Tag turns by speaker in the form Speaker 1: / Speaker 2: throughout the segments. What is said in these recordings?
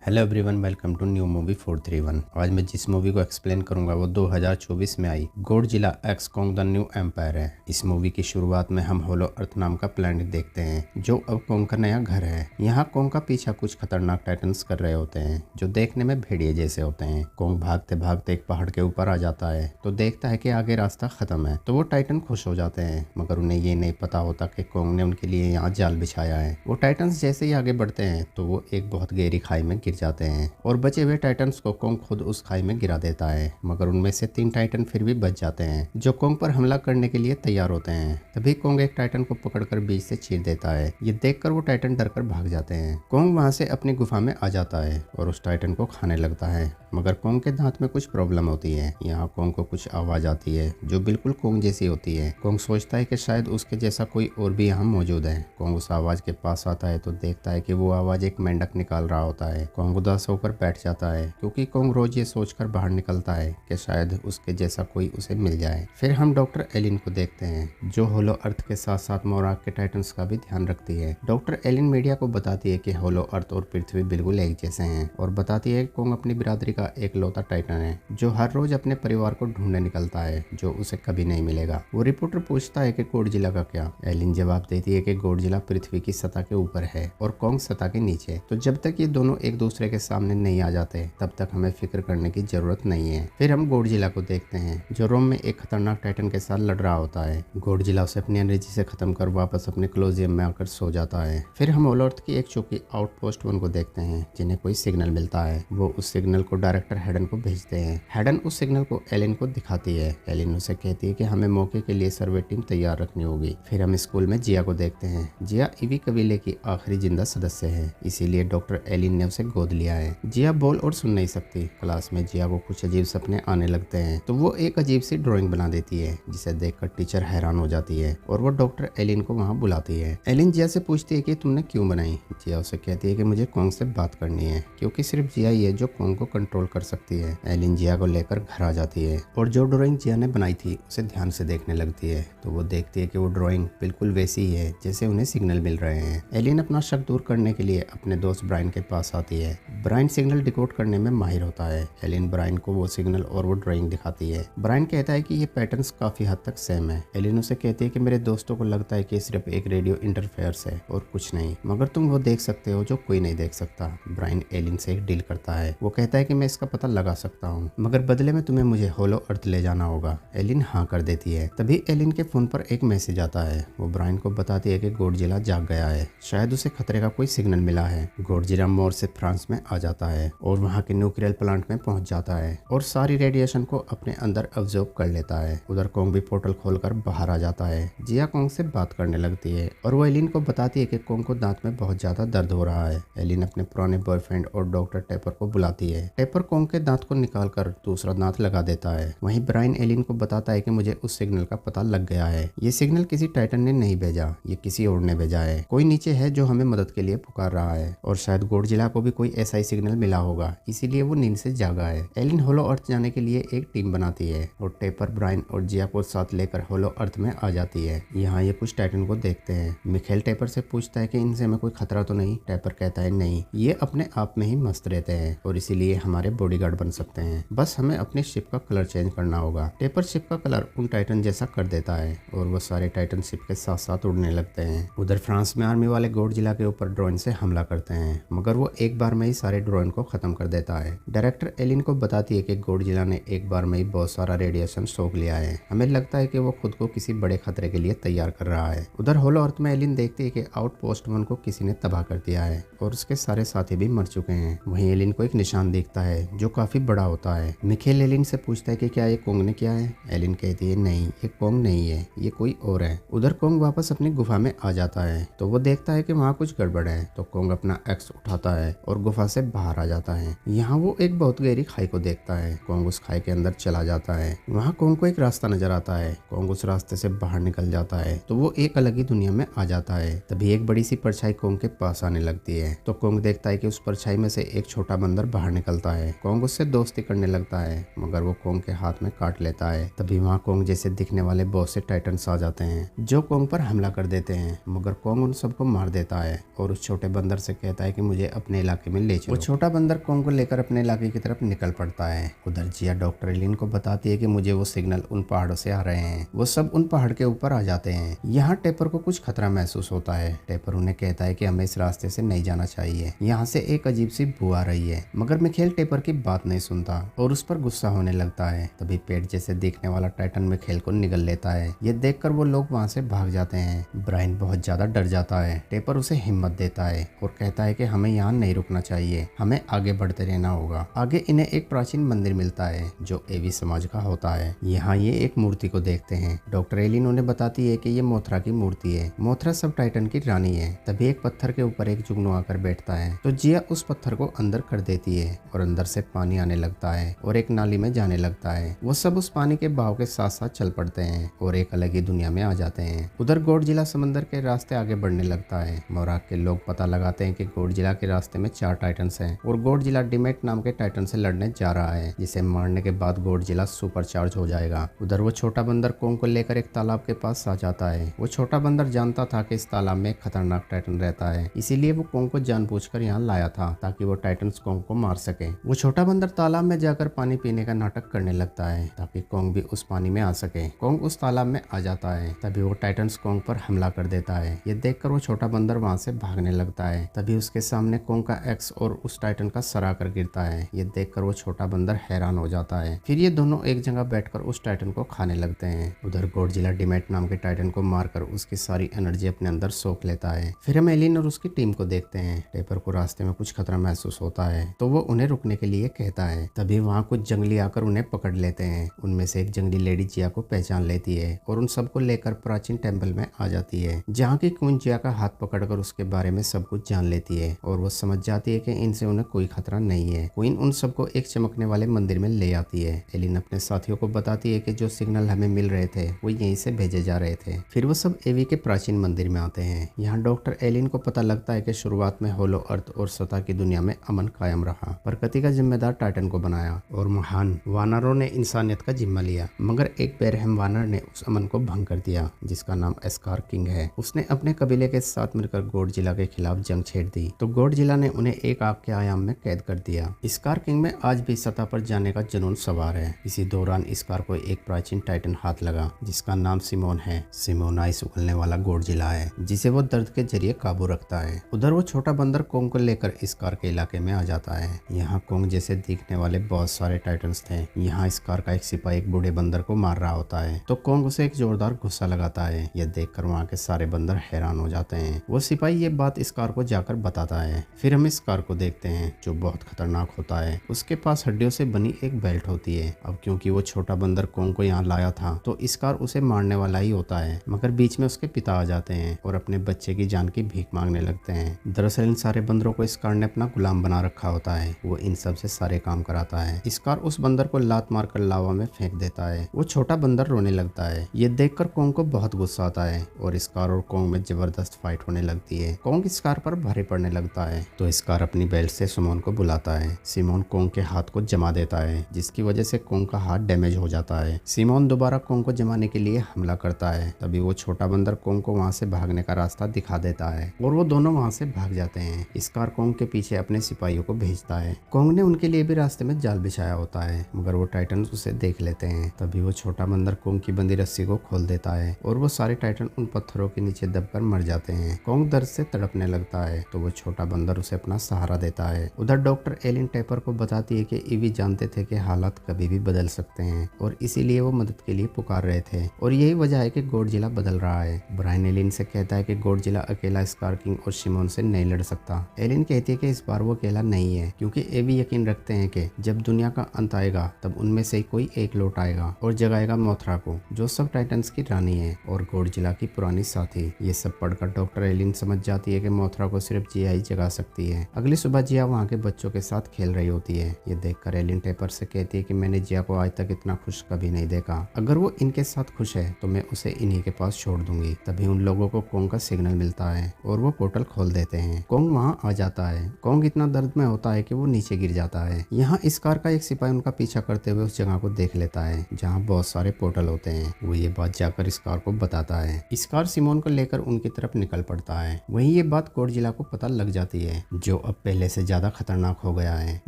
Speaker 1: Hello everyone, welcome to new movie 431। आज मैं जिस मूवी को एक्सप्लेन करूंगा वो 2024 में आई Godzilla x Kong the new empire है। इस मूवी की शुरुआत में हम होलो अर्थ नाम का प्लैनेट देखते हैं जो अब कॉन्ग का नया घर है। यहाँ कॉन्ग का पीछा कुछ खतरनाक टाइटन्स कर रहे होते हैं जो देखने में भेड़िए जैसे होते हैं। कॉन्ग भागते भागते एक पहाड़ के ऊपर आ जाता है तो देखता है कि आगे रास्ता खत्म है, तो वो टाइटन खुश हो जाते हैं, मगर उन्हें ये नहीं पता होता कि कॉन्ग ने उनके लिए यहाँ जाल बिछाया है। वो टाइटन्स जैसे ही आगे बढ़ते हैं तो वो एक बहुत गहरी खाई में गिर जाते हैं और बचे हुए टाइटन्स को कॉन्ग खुद उस खाई में गिरा देता है, मगर उनमें से 3 टाइटन फिर भी बच जाते हैं जो कॉन्ग पर हमला करने के लिए तैयार होते हैं। तभी कॉन्ग एक टाइटन को पकड़कर बीच से चीर देता है। ये देखकर वो टाइटन डरकर भाग जाते हैं। कॉन्ग वहां से अपनी गुफा में आ जाता है और उस टाइटन को खाने लगता है, मगर कॉन्ग के दांत में कुछ प्रॉब्लम होती है। यहाँ कॉन्ग को कुछ आवाज आती है जो बिल्कुल कॉन्ग जैसी होती है। कॉन्ग सोचता है कि शायद उसके जैसा कोई और भी यहाँ मौजूद है। कॉन्ग उस आवाज के पास आता है तो देखता है कि वो आवाज एक मेंढक निकाल रहा होता है। कॉन्ग उदास होकर बैठ जाता है क्योंकि कॉन्ग रोज ये सोचकर बाहर निकलता है कि शायद उसके जैसा कोई उसे मिल जाए। फिर हम डॉक्टर एलिन को देखते हैं जो होलो अर्थ के साथ साथ मोराक के टाइटन्स का भी ध्यान रखती है। डॉक्टर एलिन मीडिया को बताती है कि होलो अर्थ और पृथ्वी बिल्कुल एक जैसे हैं और बताती है कि कॉन्ग अपनी बिरादरी का एक लौता टाइटन है जो हर रोज अपने परिवार को ढूंढने निकलता है जो उसे कभी नहीं मिलेगा। वो रिपोर्टर पूछता है कि गॉडजिला का क्या। एलिन जवाब देती है कि गॉडजिला पृथ्वी की सतह के ऊपर है और कॉन्ग सतह के नीचे, तो जब तक ये दोनों एक दूसरे के सामने नहीं आ जाते तब तक हमें फिक्र करने की जरूरत नहीं है। फिर हम गॉडजिला को देखते हैं जो रोम में एक खतरनाक टाइटन के साथ लड़ रहा होता है। गॉडजिला उसे अपनी एनर्जी से खत्म कर वापस अपने क्लोजियम में आकर सो जाता है। फिर हम होलो अर्थ की एक चौकी आउटपोस्ट 1 को देखते हैं जिन्हें कोई सिग्नल मिलता है। वो उस सिग्नल को डायरेक्टर हेडन को भेजते हैं। हेडन उस सिग्नल को एलिन को दिखाती है। एलिन उसे कहती है कि हमें मौके के लिए सर्वे टीम तैयार रखनी होगी। फिर हम स्कूल में जिया को देखते हैं। जिया ईवी कबीले की आखिरी जिंदा सदस्य है, इसीलिए डॉक्टर एलिन ने उसे गोद लिया है। जिया बोल और सुन नहीं सकती। क्लास में जिया को कुछ अजीब सपने आने लगते हैं तो वो एक अजीब सी ड्राइंग बना देती है जिसे देखकर टीचर हैरान हो जाती है और वो डॉक्टर एलिन को वहाँ बुलाती है। एलिन जिया से पूछती है कि तुमने क्यों बनाई। जिया उसे कहती है कि मुझे कॉन्ग से बात करनी है क्योंकि सिर्फ जिया ही है जो कॉन्ग को कंट्रोल कर सकती है। एलिन जिया को लेकर घर आ जाती है और जो ड्राइंग जिया ने बनाई थी उसे ध्यान से देखने लगती है तो वो देखती है कि वो ड्राइंग बिल्कुल वैसी ही है जैसे उन्हें सिग्नल मिल रहे हैं। एलिन अपना शक दूर करने के लिए अपने दोस्त ब्रायन के पास आती है। ब्रायन सिग्नल डिकोड करने में माहिर होता है। एलिन ब्रायन को वो सिग्नल और वो ड्राइंग दिखाती है। ब्रायन कहता है कि ये पैटर्न्स काफी हद तक सेम है। एलिन उसे कहती है कि मेरे दोस्तों को लगता है कि सिर्फ एक रेडियो इंटरफेरेंस है और कुछ नहीं, मगर तुम वो देख सकते हो जो कोई नहीं देख सकता। ब्रायन एलिन से एक डील करता है। वो कहता है कि मैं इसका पता लगा सकता हूँ, मगर बदले में तुम्हें मुझे होलो अर्थ ले जाना होगा। एलिन हाँ कर देती है। तभी एलिन के फोन पर एक मैसेज आता है। वो ब्रायन को बताती है कि गॉडजिला जाग गया है, शायद उसे खतरे का कोई सिग्नल मिला है। गॉडजिला मोर से फ्रांस में आ जाता है और वहाँ के न्यूक्लियर प्लांट में पहुंच जाता है और सारी रेडिएशन को अपने अंदर अब्जॉर्ब कर लेता है। उधर कॉन्ग भी पोर्टल खोलकर बाहर आ जाता है। जिया कॉन्ग से बात करने लगती है और वो एलिन को बताती है कि कॉन्ग को दांत में बहुत ज्यादा दर्द हो रहा है। एलिन अपने पुराने बॉयफ्रेंड और डॉक्टर टेपर को बुलाती है। टेपर कॉन्ग के दांत को निकालकर दूसरा दांत लगा देता है। वहीं ब्रायन एलिन को बताता है कि मुझे उस सिग्नल का पता लग गया है। ये सिग्नल किसी टाइटन ने नहीं भेजा, ये किसी और ने भेजा है। कोई नीचे है जो हमें मदद के लिए पुकार रहा है और शायद गॉडजिला को भी कोई ऐसा ही सिग्नल मिला होगा, इसीलिए वो नींद से जागा है। एलिन होलो अर्थ जाने के लिए एक टीम बनाती है और टेपर, ब्रायन और जिया को साथ लेकर होलो अर्थ में आ जाती है। यहाँ ये कुछ टाइटन को देखते हैं। मिखेल टेपर से पूछता है कि इनसे हमें कोई खतरा तो नहीं। टेपर कहता है नहीं, ये अपने आप में ही मस्त रहते हैं और इसीलिए हमारे बॉडीगार्ड बन सकते हैं, बस हमें अपनी शिप का कलर चेंज करना होगा। टेपर शिप का कलर उन टाइटन जैसा कर देता है और वो सारे टाइटन शिप के साथ साथ उड़ने लगते हैं। उधर फ्रांस में आर्मी वाले गॉडजिला के ऊपर ड्रोन से हमला करते हैं, मगर वो एक बार में ही सारे ड्रोन को खत्म कर देता है। डायरेक्टर एलिन को बताती है कि गॉडजिला ने एक बार में ही बहुत सारा रेडिएशन सोख लिया है। हमें लगता है कि वो खुद को किसी बड़े खतरे के लिए तैयार कर रहा है। उधर होलो अर्थ में एलिन देखती है कि आउटपोस्ट 1 को किसी ने तबाह कर दिया है और उसके सारे साथी भी मर चुके हैं। वहीं एलिन को एक निशान दिखता है जो काफी बड़ा होता है। मिखेल एलिन से पूछता है कि क्या ये कॉन्ग ने किया है। एलिन कहती है नहीं, ये कॉन्ग नहीं है, ये कोई और है। उधर कॉन्ग वापस अपनी गुफा में आ जाता है तो वो देखता है कि वहाँ कुछ गड़बड़ है, तो कॉन्ग अपना एक्स उठाता है और गुफा से बाहर आ जाता है। यहाँ वो एक बहुत गहरी खाई को देखता है। कॉन्ग उस खाई के अंदर चला जाता है। वहाँ कॉन्ग को एक रास्ता नजर आता है। कॉन्ग उस रास्ते से बाहर निकल जाता है तो वो एक अलग ही दुनिया में आ जाता है। तभी एक बड़ी सी परछाई कॉन्ग के पास आने लगती है तो कॉन्ग देखता है कि उस परछाई में से एक छोटा बंदर बाहर निकलता है। कॉन्ग उससे दोस्ती करने लगता है, मगर वो कॉन्ग के हाथ में काट लेता है। तभी वहाँ कॉन्ग जैसे दिखने वाले बहुत से टाइटन्स आ जाते हैं जो कॉन्ग पर हमला कर देते हैं, मगर कॉन्ग उन सबको मार देता है और उस छोटे बंदर से कहता है कि मुझे अपने इलाके में ले चलो। वो छोटा बंदर कोंग को लेकर अपने इलाके की तरफ निकल पड़ता है। उधर जिया डॉक्टर एलिन को बताती है कि मुझे वो सिग्नल उन पहाड़ों से आ रहे हैं। वो सब उन पहाड़ के ऊपर आ जाते हैं। यहाँ टेपर को कुछ खतरा महसूस होता है। टेपर उन्हें कहता है कि हमें इस रास्ते से नहीं जाना चाहिए, यहाँ से एक अजीब सी बू आ रही है। मगर मिखेल टेपर की बात नहीं सुनता और उस पर गुस्सा होने लगता है। तभी पेट जैसे दिखने वाला टाइटन मिखेल को निगल लेता है। ये देखकर वो लोग वहाँ से भाग जाते हैं। ब्रायन बहुत ज्यादा डर जाता है। टेपर उसे हिम्मत देता है और कहता है कि हमें यहाँ नहीं रुकना चाहिए, हमें आगे बढ़ते रहना होगा। आगे इन्हें एक प्राचीन मंदिर मिलता है जो एवी समाज का होता है। यहाँ ये एक मूर्ति को देखते हैं। डॉक्टर एलिन उन्हें बताती है कि ये मोथरा की मूर्ति है। मोथरा सब टाइटन की रानी है। तभी एक पत्थर के ऊपर एक जुगनू आकर बैठता है तो जिया उस पत्थर को अंदर कर देती है और अंदर से पानी आने लगता है और एक नाली में जाने लगता है। वो सब उस पानी के बहाव के साथ साथ चल पड़ते हैं और एक अलग ही दुनिया में आ जाते हैं। उधर गोडजिला समंदर के रास्ते आगे बढ़ने लगता है। मोराक के लोग पता लगाते हैं कि गोडजिला के रास्ते में 4 टाइटन्स हैं और गोडजिला डिमेट नाम के टाइटन से लड़ने जा रहा है, जिसे मारने के बाद गोडजिला सुपर चार्ज हो जाएगा। उधर वो छोटा बंदर कोंग को लेकर एक तालाब के पास आ जाता है। वो छोटा बंदर जानता था कि इस तालाब में एक खतरनाक टाइटन रहता है, इसीलिए वो कोंग को जानबूझकर यहाँ लाया था ताकि वो टाइटन्स कोंग को मार सके। वो छोटा बंदर तालाब में जाकर पानी पीने का नाटक करने लगता है ताकि कोंग भी उस पानी में आ सके। कोंग उस तालाब में आ जाता है। तभी वो टाइटन्स कोंग पर हमला कर देता है। ये देखकर वो छोटा बंदर वहाँ से भागने लगता है। तभी उसके सामने कोंग का एक्स और उस टाइटन का सर आकर गिरता है। ये देखकर वो छोटा बंदर हैरान हो जाता है। फिर ये दोनों एक जगह बैठकर उस टाइटन को खाने लगते हैं। उधर गोडजिला डिमेट नाम के टाइटन को मारकर उसकी सारी एनर्जी अपने अंदर सोख लेता है। फिर हम एलिन और उसकी टीम को देखते हैं। टेपर को रास्ते में कुछ खतरा महसूस होता है तो वो उन्हें रुकने के लिए कहता है। तभी वहाँ कुछ जंगली आकर उन्हें पकड़ लेते हैं। उनमें से एक जंगली लेडी जिया को पहचान लेती है और उन सबको लेकर प्राचीन टेम्पल में आ जाती है, जहाँ की क्वीन जिया का हाथ पकड़कर उसके बारे में सब कुछ जान लेती है और वो समझ जाती है कि इनसे उन्हें कोई खतरा नहीं है। क्वीन उन सबको एक चमकने वाले मंदिर में ले आती है। एलिन अपने साथियों को बताती है कि जो सिग्नल हमें मिल रहे थे वो यहीं से भेजे जा रहे थे। फिर वो सब एवी के प्राचीन मंदिर में आते हैं। यहाँ डॉक्टर एलिन को पता लगता है कि शुरुआत में होलो अर्थ और सतह की दुनिया में अमन कायम रहा। प्रकृति का जिम्मेदार टाइटन को बनाया और महान वानरों ने इंसानियत का जिम्मा लिया, मगर एक बेरहम वानर ने उस अमन को भंग कर दिया जिसका नाम एस्कार किंग है। उसने अपने कबीले के साथ मिलकर गोडजिला के खिलाफ जंग छेड़ दी तो गोडजिला ने उन्हें एक आग के आयाम में कैद कर दिया। स्कार किंग में आज भी सतह पर जाने का जुनून सवार है। इसी दौरान स्कार को एक प्राचीन टाइटन हाथ लगा जिसका नाम सिमोन है। सिमोन आइस उगलने वाला गोडजिला है जिसे वो दर्द के जरिए काबू रखता है। उधर वो छोटा बंदर कोंग को लेकर स्कार के इलाके में आ जाता है। यहाँ कोंग जैसे दिखने वाले बहुत सारे टाइटन्स थे। यहाँ स्कार का एक सिपाही एक बूढ़े बंदर को मार रहा होता है तो कोंग उसे एक जोरदार गुस्सा लगाता है। यह देखकर वहाँ के सारे बंदर हैरान हो जाते हैं। वो सिपाही ये बात स्कार को जाकर बताता है। फिर हम स्कार को देखते हैं जो बहुत खतरनाक होता है। उसके पास हड्डियों से बनी एक बेल्ट होती है। अब क्योंकि वो छोटा बंदर कोंग को यहाँ लाया था तो स्कार उसे मारने वाला ही होता है, मगर बीच में उसके पिता आ जाते हैं और अपने बच्चे की जान की भीख मांगने लगते हैं। दरअसल इन सारे बंदरों को स्कार ने अपना गुलाम बना रखा होता है। वो इन सब से सारे काम कराता है। स्कार उस बंदर को लात मारकर लावा में फेंक देता है। वो छोटा बंदर रोने लगता है। ये देखकर कोंग को बहुत गुस्सा आता है और स्कार और कोंग में जबरदस्त फाइट होने लगती है। कोंग स्कार पर भारी पड़ने लगता है तो स्कार अपनी बेल्ट से सिमोन को बुलाता है। सिमोन कोंग के हाथ को जमा देता है जिसकी वजह से कोंग का हाथ डैमेज हो जाता है। सिमोन दोबारा कोंग को जमाने के लिए हमला करता है। तभी वो छोटा बंदर कोंग को वहाँ से भागने का रास्ता दिखा देता है और वो दोनों वहाँ से भाग जाते हैं। स्कार कोंग के पीछे अपने सिपाहियों को भेजता है। कोंग ने उनके लिए भी रास्ते में जाल बिछाया होता है, मगर वो टाइटन उसे देख लेते हैं। तभी वो छोटा बंदर कोंग की बंदी रस्सी को खोल देता है और वो सारे टाइटन उन पत्थरों के नीचे दबकर मर जाते हैं। कोंग दर्द से तड़पने लगता है तो वो छोटा बंदर उसे अपना सहारा देता है। उधर डॉक्टर एलिन टेपर को बताती है कि ईवी जानते थे कि हालात कभी भी बदल सकते हैं और इसीलिए वो मदद के लिए पुकार रहे थे और यही वजह है कि गोडजिला बदल रहा है। ब्रायन एलिन से कहता है कि गोडजिला अकेला स्कार किंग और सिमोन से नहीं लड़ सकता। एलिन कहती है कि इस बार वो अकेला नहीं है क्योंकि एवी यकीन रखते हैं कि जब दुनिया का अंत आएगा तब उनमें से कोई एक लौट आएगा और जगाएगा मोथरा को, जो सब टाइटन्स की रानी है और गोडजिला की पुरानी साथी। ये सब पढ़कर डॉक्टर एलिन समझ जाती है कि मोथरा को सिर्फ जिया ही जगा सकती है। अगली सुबह जिया वहाँ के बच्चों के साथ खेल रही होती है। ये देखकर एलिन टेपर से कहती है कि मैंने जिया को आज तक इतना खुश कभी नहीं देखा। अगर वो इनके साथ खुश है तो मैं उसे इन्हीं के पास छोड़ दूंगी। तभी उन लोगों को कोंग का सिग्नल मिलता है और वो पोर्टल खोल देते हैं। कोंग वहाँ आ जाता है। कोंग इतना दर्द में होता है कि वो नीचे गिर जाता है। यहाँ स्कार का एक सिपाही उनका पीछा करते हुए उस जगह को देख लेता है जहाँ बहुत सारे पोर्टल होते हैं। वो ये बात जाकर स्कार को बताता है। स्कार सिमोन को लेकर उनकी तरफ निकल पड़ता है। वहीं ये बात गोडजिला को पता लग जाती है जो अब पहले से ज्यादा खतरनाक हो गया है।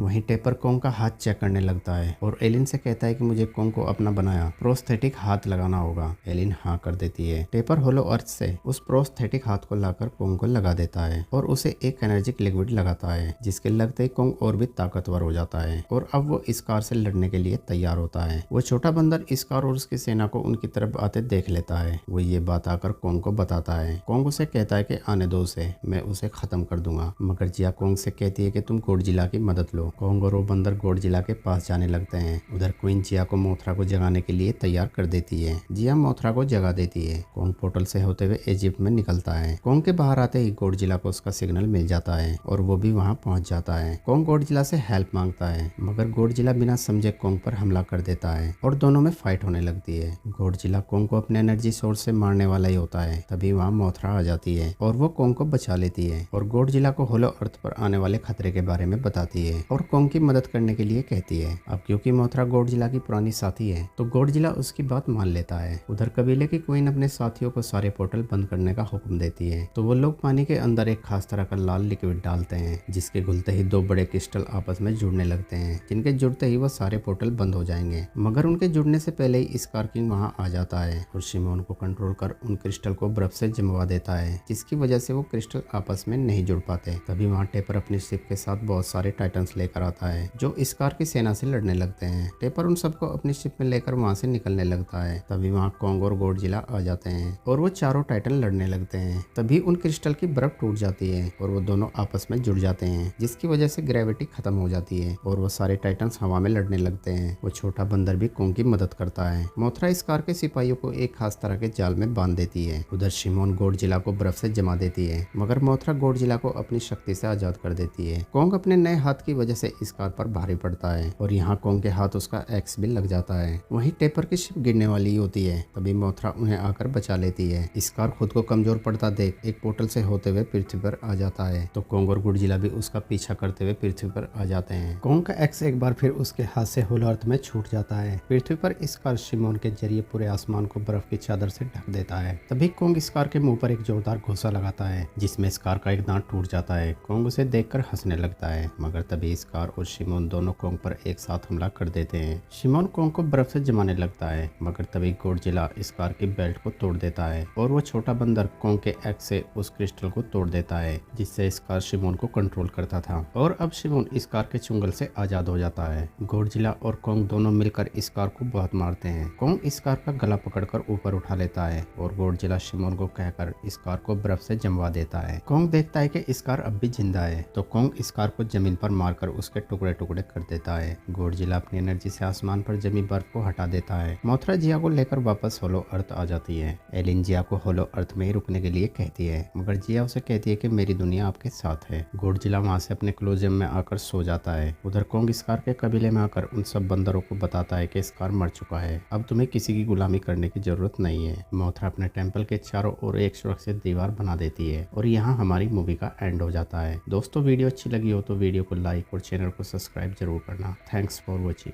Speaker 1: वहीं टेपर कोंग का हाथ चेक करने लगता है और एलिन से कहता है कि मुझे कोंग को अपना बनाया प्रोस्थेटिक हाथ लगाना होगा। एलिन हाँ कर देती है। टेपर होलो अर्थ से उस प्रोस्थेटिक हाथ को लाकर कोंग को लगा देता है और उसे एक एनर्जिक लिक्विड लगाता है, जिसके लगते ही कोंग और भी ताकतवर हो जाता है और अब वो स्कार से लड़ने के लिए तैयार होता है। वो छोटा बंदर स्कार और उसकी सेना को उनकी तरफ आते देख लेता है। वो ये बात आकर कोंग को बताता है। कोंग उसे कहता है कि आने दो उसे, मैं उसे खत्म कर दूंगा। मगर जिया कोंग से कहती है कि तुम गोडजिला की मदद लो। कोंग और वो बंदर गोडजिला के पास जाने लगते हैं। उधर क्वीन जिया को मोथरा को जगाने के लिए तैयार कर देती है। जिया मोथरा को जगा देती है। कोंग पोर्टल से होते हुए इजिप्ट में निकलता है। कोंग के बाहर आते ही गोडजिला को उसका सिग्नल मिल जाता है और वो भी वहाँ पहुँच जाता है। कोंग गोडजिला से हेल्प मांगता है, मगर गोडजिला बिना समझे कोंग पर हमला कर देता है और दोनों में फाइट होने लगती है। गोडजिला कोंग को अपने एनर्जी सोर्स से मारने वाला ही होता है। तभी वहाँ मोथरा आ जाती है और वो कोंग को बचा लेती है और गोडजिला को होलो अर्थ पर आने वाले खतरे के बारे में बताती है और कोंग की मदद करने के लिए कहती है। अब क्योंकि मोथरा गोडजिला की पुरानी साथी है तो गोडजिला उसकी बात मान लेता है। उधर कबीले की क्वीन अपने साथियों को सारे पोर्टल बंद करने का हुक्म देती है तो वो लोग पानी के अंदर एक खास तरह का लाल लिक्विड डालते हैं, जिसके घुलते ही दो बड़े क्रिस्टल आपस में जुड़ने लगते हैं, जिनके जुड़ते ही वो सारे पोर्टल बंद हो जाएंगे। मगर उनके जुड़ने से पहले ही स्कार किंग वहाँ आ जाता है और शिमोन को कंट्रोल कर उन क्रिस्टल को बर्फ से जमवा देता है, जिसकी वजह से वो क्रिस्टल आपस में नहीं जुड़ पाते। तभी वहाँ टेपर अपनी शिप के साथ बहुत सारे टाइटन्स लेकर आता है जो स्कार की सेना से लड़ने लगते हैं। टेपर उन सबको अपनी शिप में लेकर वहाँ से निकलने लगता है। तभी वहाँ कोंग और गोडजिला आ जाते हैं और वो चारों टाइटन लड़ने लगते हैं। तभी उन क्रिस्टल की बर्फ टूट जाती है और वो दोनों आपस में जुड़ जाते हैं, जिसकी वजह से ग्रेविटी खत्म हो जाती है और वो सारे टाइटन्स हवा में लड़ने लगते हैं। वो छोटा बंदर भी कोंग की मदद करता है। मोथरा स्कार के सिपाहियों को एक खास तरह के जाल में बांध देती है। उधर शिमोन गोडजिला को बर्फ से जमा देती है, मगर मोथरा गोडजिला को अपनी शक्ति से आजाद कर देती है। कोंग अपने नए हाथ की वजह से स्कार पर भारी पड़ता है और यहाँ कोंग के हाथ उसका एक्स भी लग जाता है। वहीं टेपर की शिप गिरने वाली होती है। तभी मोथरा उन्हें आकर बचा लेती है। स्कार खुद को कमजोर पड़ता देख एक पोर्टल से होते हुए पृथ्वी पर आ जाता है तो कोंग और गोडजिला भी उसका पीछा करते हुए पृथ्वी पर आ जाते हैं। कोंग का एक्स एक बार फिर उसके हाथ से होलो अर्थ में छूट जाता है। पृथ्वी पर स्कार शिमोन के जरिए पूरे आसमान को बर्फ की चादर से ढक देता है। तभी कोंग स्कार के मुंह पर एक जोरदार घूंसा लगाता है, जिसमें स्कार का एक दांत टूट जाता है। कोंग उसे देखकर हंसने लगता है, मगर तभी स्कार और शिमोन दोनों कोंग पर एक साथ हमला कर देते हैं। शिमोन कोंग को बर्फ से जमाने लगता है, मगर तभी गोडजिला स्कार की बेल्ट को तोड़ देता है और वो छोटा बंदर कोंग के एक्स से उस क्रिस्टल को तोड़ देता है, जिससे स्कार शिमोन को कंट्रोल करता था और अब शिमोन स्कार के चुंगल से आजाद हो जाता है। गोडजिला और कोंग दोनों मिलकर स्कार को बहुत मारते हैं। कोंग स्कार का गला पकड़कर ऊपर उठा लेता है और गोडजिला शिमोन को कहकर स्कार को बर्फ से जमवा देता है। कोंग देखता है कि स्कार अब भी जिंदा है तो कोंग स्कार को जमीन पर मारकर उसके टुकड़े टुकड़े कर देता है। गोडजिला अपनी एनर्जी से आसमान पर जमी बर्फ को हटा देता है। मोथरा जिया को लेकर वापस होलो अर्थ आ जाती है। एलिन जिया को होलो अर्थ में ही रुकने के लिए कहती है, मगर जिया उसे कहती है कि मेरी दुनिया आपके साथ है। गोडजिला वहाँ से अपने क्लोजियम में आकर सो जाता है। उधर कोंग स्कार के कबीले में आकर उन सब बंदरों को बताता है कि स्कार मर चुका है, अब तुम्हें किसी की गुलामी करने की जरूरत नहीं है। मोथरा अपने टेंपल के चारों ओर एक सुरक्षित दीवार बना देती है और यहाँ हमारी मूवी का एंड हो जाता है। दोस्तों वीडियो अच्छी लगी हो तो वीडियो को लाइक और चैनल को सब्सक्राइब जरूर करना। Thanks for watching.